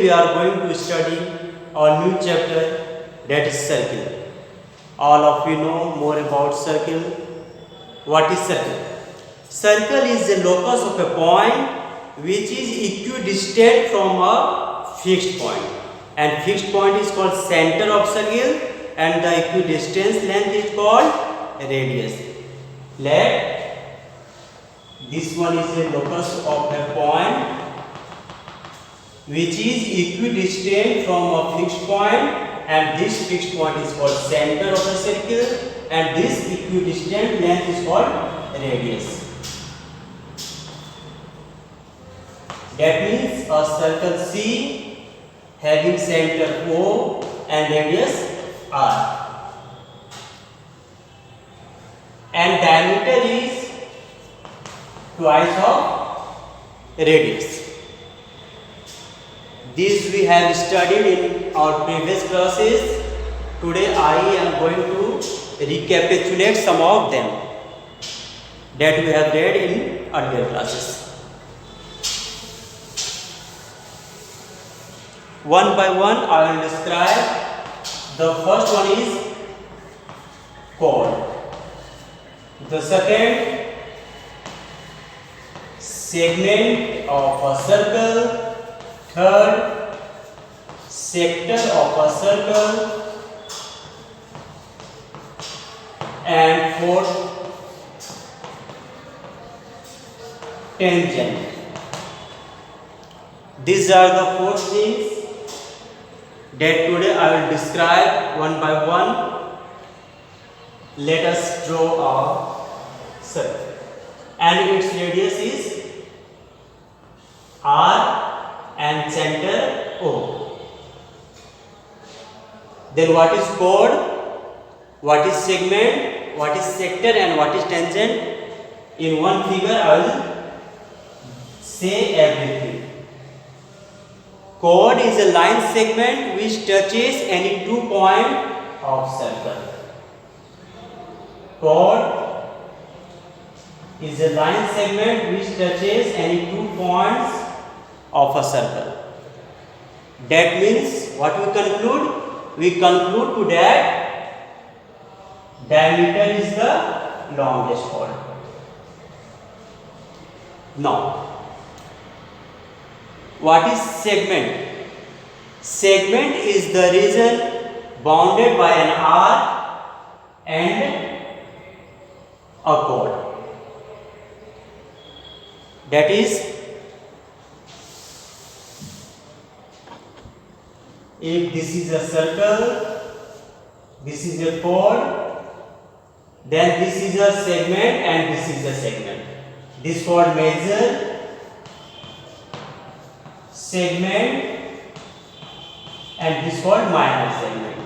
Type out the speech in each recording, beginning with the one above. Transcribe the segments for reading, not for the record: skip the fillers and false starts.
we are going to study our new chapter, that is circle. All of you know more about circle. What is circle? Circle is the locus of a point which is equidistant from a fixed point, and fixed point is called center of circle, and the equidistance length is called radius. Let this one is a locus of a point which is equidistant from a fixed point, and this fixed point is called center of the circle, and this equidistant length is called radius. That means a circle C having center O and radius R, and diameter is twice of radius. This we have studied in our previous classes. Today I am going to recapitulate some of them that we have read in earlier classes. One by one I will describe. The first one is chord. The second, segment of a circle. Third, sector of a circle. And fourth, tangent. These are the four things that today I will describe one by one. Let us draw a circle, and its radius is R and center O. Then what is chord, what is segment, what is sector, and what is tangent? In one figure I will say everything. Chord is a line segment which touches any 2 points of circle. Chord is a line segment which touches any 2 points of a circle. That means what we conclude? We conclude to that diameter is the longest chord. Now, what is segment? Segment is the region bounded by an arc and a chord. That is, if this is a circle, this is a chord, then this is a segment and this is a segment. This chord measure segment, and this called minor segment.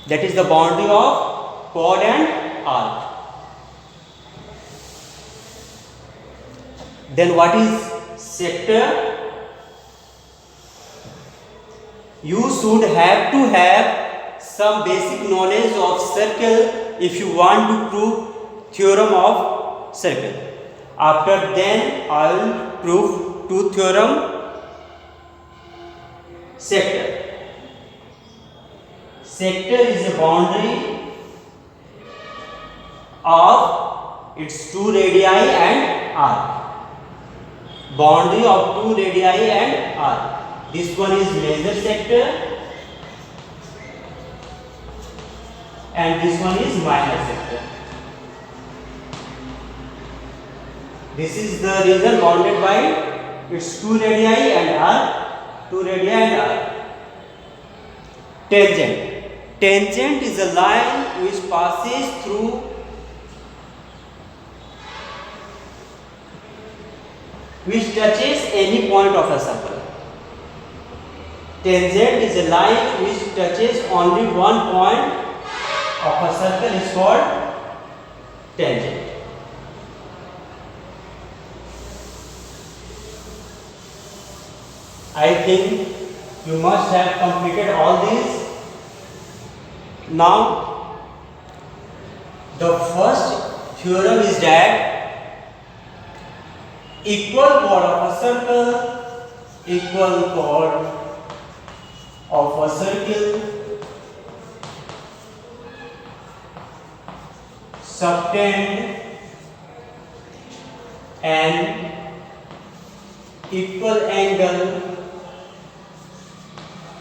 That is the boundary of chord and arc. Then what is sector? You should have to have some basic knowledge of circle if you want to prove theorem of circle. After then I will prove two theorem sector. Sector is a boundary of its 2 radii and arc. Boundary of 2 radii and arc. This one is major sector and this one is minor sector. This is the region bounded by its 2 radii and arc, 2 radii and arc. Tangent. Tangent is a line which passes through which touches any point of a circle. Tangent is a line which touches only one point of a circle is called tangent. I think you must have completed all these. Now, the first theorem is that equal chord of a circle, equal chord of a circle, subtend an equal angle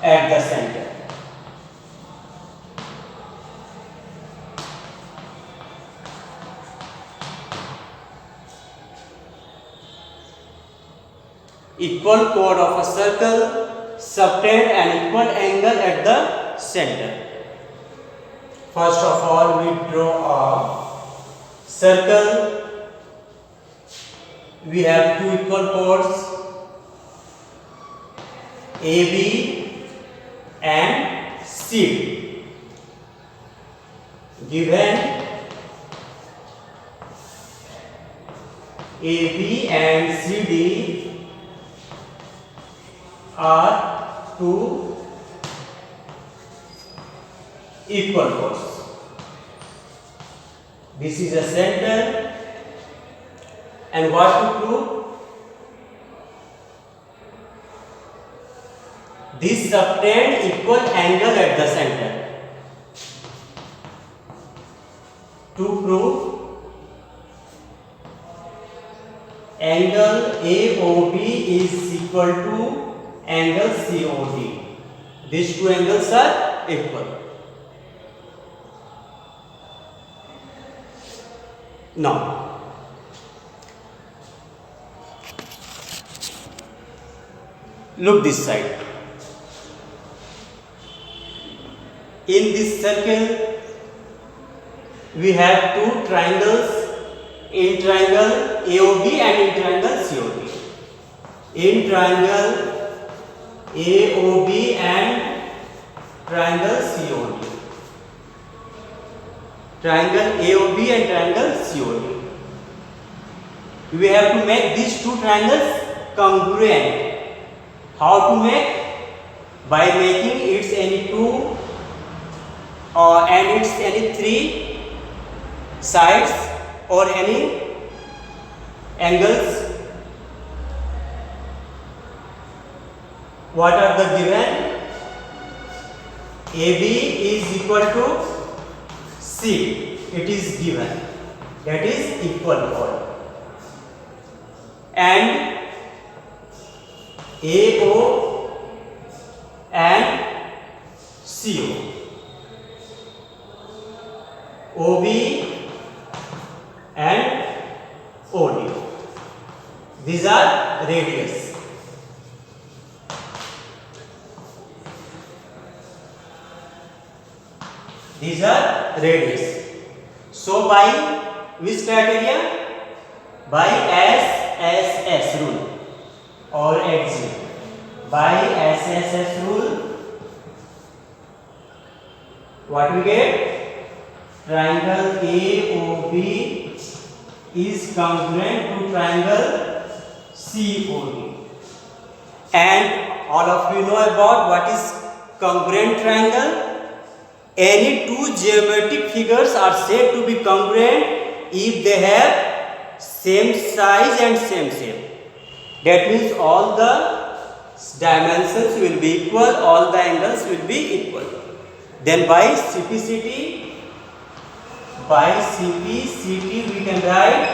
at the center. Equal chord of a circle, subtend an equal angle at the center. First of all, we draw a circle. We have two equal chords, AB and CD. Given AB and CD are two equal chords. This is a center, and what to prove? This subtend equal angle at the center. To prove, angle AOB is equal to angle COD. These two angles are equal. Now, look this side. In this circle, we have two triangles, in triangle AOB and in triangle COD. In triangle AOB and triangle COD. Triangle AOB and triangle COD. We have to make these two triangles congruent. How to make? By making its any two and its any three sides or any angles. What are the given? AB is equal to C. It is given. That is equal chord. And AO and CO. OB and OD. These are radius. These are radius. So by which criteria? By SSS rule or axiom. By SSS rule, what we get? Triangle AOB is congruent to triangle COD. And all of you know about what is congruent triangle. Any two geometric figures are said to be congruent if they have same size and same shape. That means all the dimensions will be equal, all the angles will be equal. Then by CPCT, we can write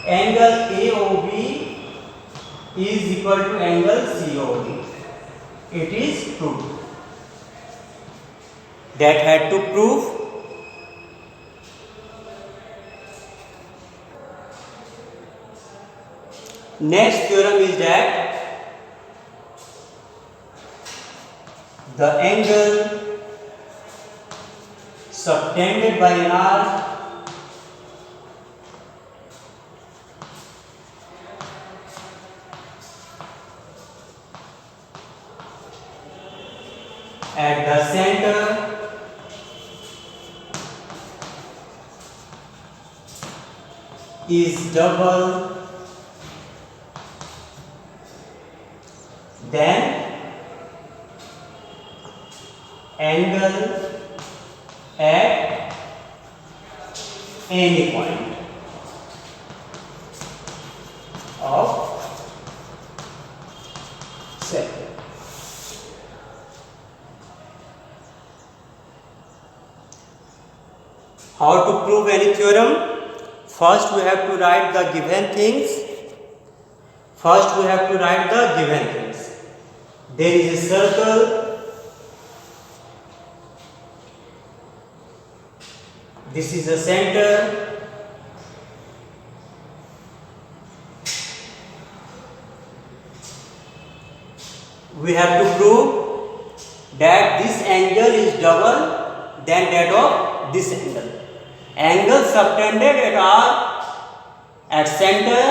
angle AOB is equal to angle COD. It is true. That had to prove. Next theorem is that the angle subtended by an arc at the center is double than angle at any point. circle. How to prove any theorem? First we have to write the given things. There is a circle. This is the center. We have to prove that this angle is double than that of this angle. Angle subtended at center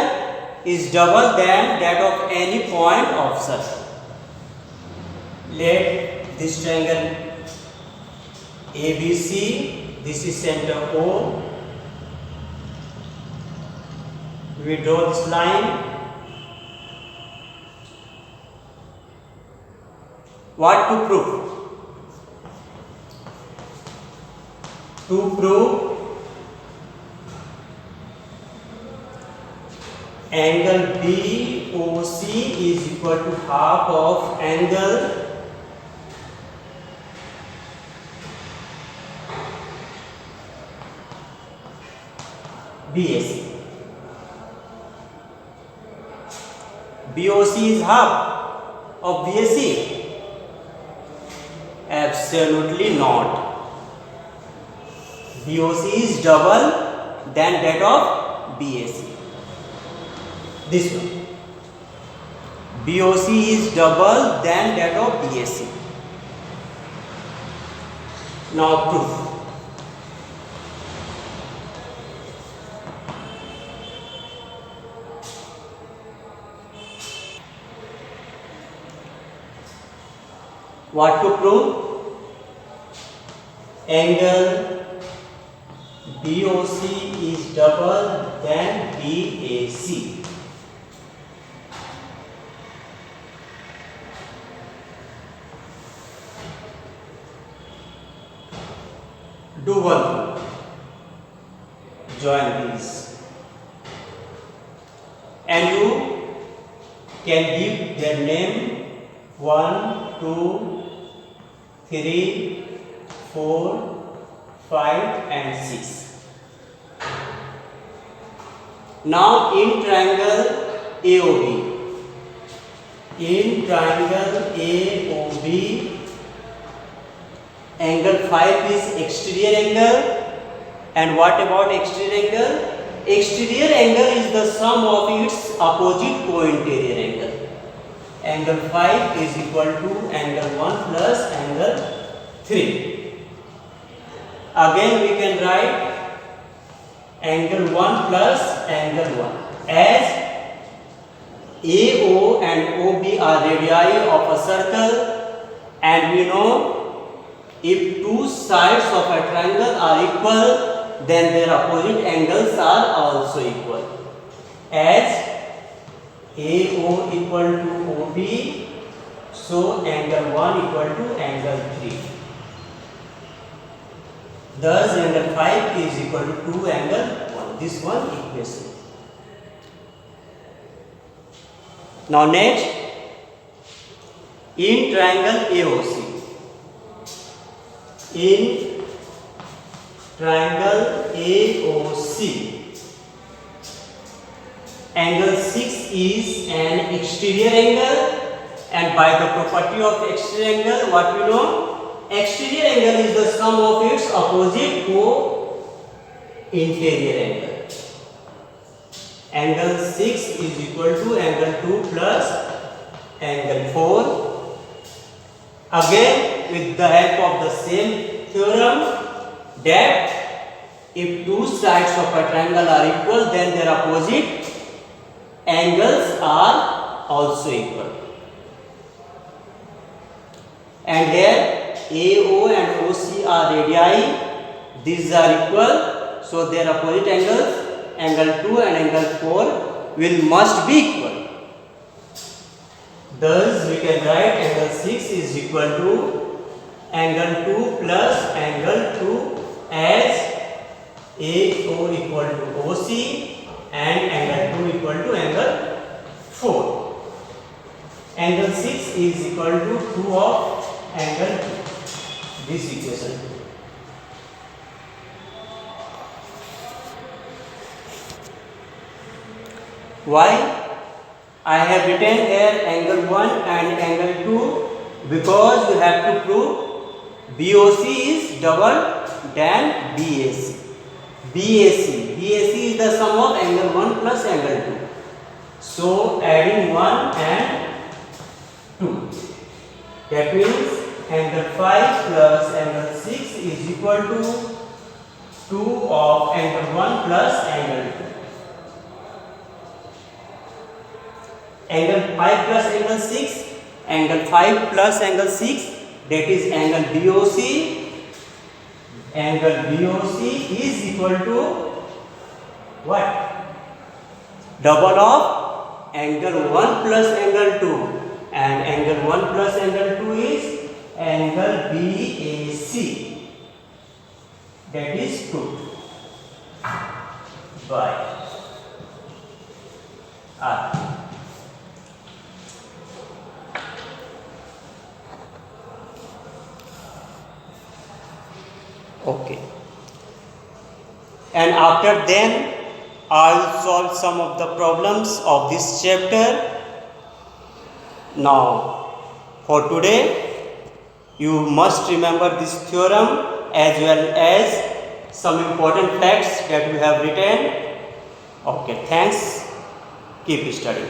is double than that of any point of circle. Let this triangle ABC, this is center O. We draw this line. What to prove? To prove angle BOC is equal to half of angle BAC. BOC is half of BAC? Absolutely not. BOC is double than that of BAC. This one. BOC is double than that of BAC. Now proof. What to prove? Angle BOC is double than BAC. Do one thing. Join these. And you can give their name 1, 2, 3, 4, 5 and 6. Now in triangle AOB, angle 5 is exterior angle. And what about exterior angle? Exterior angle is the sum of its opposite co-interior angle. Angle 5 is equal to angle 1 plus angle 3. Again we can write angle 1 plus angle 1 as AO and OB are radii of a circle, and we know if two sides of a triangle are equal, then their opposite angles are also equal. As AO equal to OB, so angle 1 equal to angle 3. Thus angle 5 is equal to 2 angle 1. This one equation. Now next, in triangle AOC. In triangle AOC, angle 6 is an exterior angle, and by the property of exterior angle, what we know? Exterior angle is the sum of its opposite co-interior angle. Angle 6 is equal to angle 2 plus angle 4. Again, with the help of the same theorem, that if two sides of a triangle are equal, then their opposite angles are also equal. And here AO and OC are radii. These are equal, so their opposite angles, angle 2 and angle 4, must be equal. Thus we can write angle 6 is equal to angle 2 plus angle 2 as AO equal to OC and angle 2 equal to angle 4. angle 6 is equal to 2 of angle 2. This equation. Why I have written here angle 1 and angle 2? Because we have to prove BOC is double than BAC. BAC is the sum of angle 1 plus angle 2. So adding 1 and 2. That means angle 5 plus angle 6 is equal to 2 of angle 1 plus angle 2. Angle 5 plus angle 6, angle 5 plus angle 6, that is angle BOC. Angle BOC is equal to what? Double of angle 1 plus angle 2, and angle 1 plus angle 2 is angle BAC, that is 2 by R. Okay, and after then I will solve some of the problems of this chapter. Now for today you must remember this theorem as well as some important facts that we have written. Okay, thanks. Keep studying.